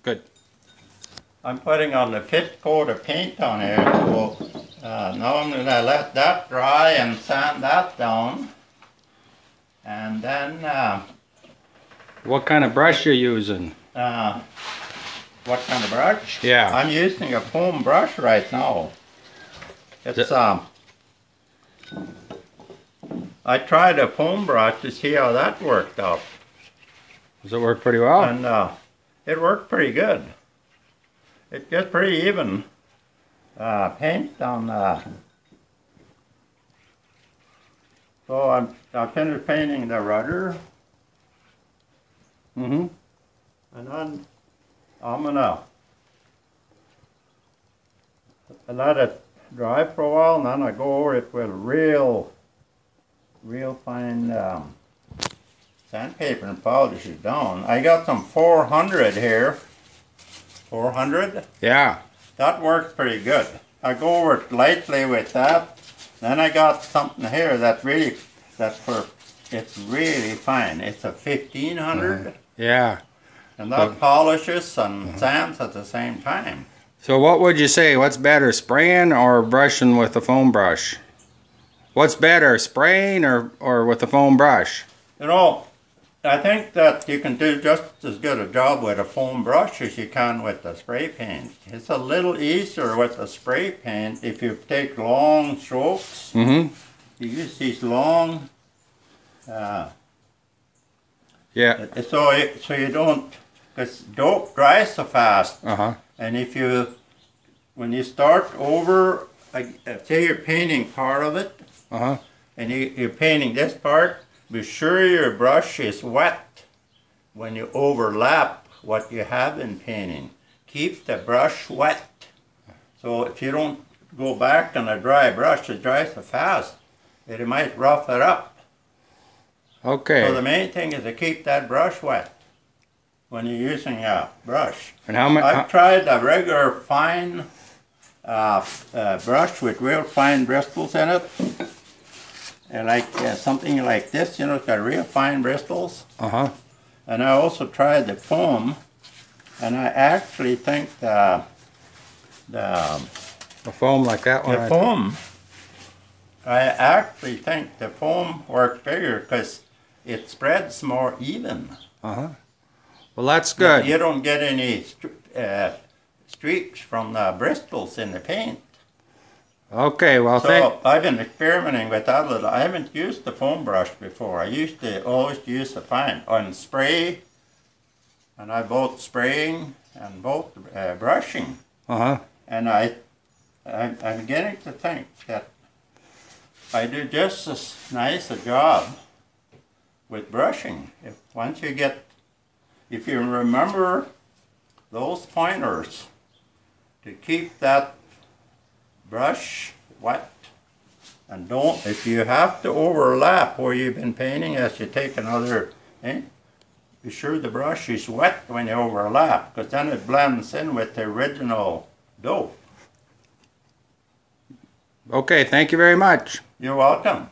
Good. I'm putting on the fifth coat of paint on here, so now I'm going to let that dry and sand that down. And then... what kind of brush you using? What kind of brush? Yeah. I'm using a foam brush right now. It's I tried a foam brush to see how that worked out. Does it work pretty well? And it worked pretty good. It gets pretty even paint on so I finished painting the rudder. And then I'm gonna let it dry for a while, and then I go over it with real fine sandpaper and polish it down. I got some 400 here. 400? Yeah. That works pretty good. I go over it lightly with that. Then I got something here it's really fine. It's a 1500. Yeah. And that polishes and sands at the same time. So what would you say? What's better, spraying or brushing with a foam brush? What's better, spraying or with a foam brush? You know, I think that you can do just as good a job with a foam brush as you can with the spray paint. It's a little easier with the spray paint if you take long strokes. You use these long... yeah. So you don't... Because dope dries so fast. And when you start over, say you're painting part of it, and you're painting this part, be sure your brush is wet when you overlap what you have been painting. Keep the brush wet. So if you don't go back on a dry brush, it dries so fast that it might rough it up. Okay. So the main thing is to keep that brush wet when you're using a brush. And how much? I've tried a regular fine brush with real fine bristles in it. And like something like this, you know, it's got real fine bristles. And I also tried the foam, and I actually think the foam like that one. I actually think the foam works bigger because it spreads more even. Well, that's good. You don't get any streaks from the bristles in the paint. Okay, well, so I've been experimenting with that a little. I haven't used the foam brush before. I used to always use the fine on spray, and I both spraying and both brushing. And I'm beginning to think that I do just as nice a job with brushing. If you remember those pointers to keep that brush wet, and don't, if you have to overlap where you've been painting as you take another paint, be sure the brush is wet when you overlap, because then it blends in with the original dough. Okay, thank you very much. You're welcome.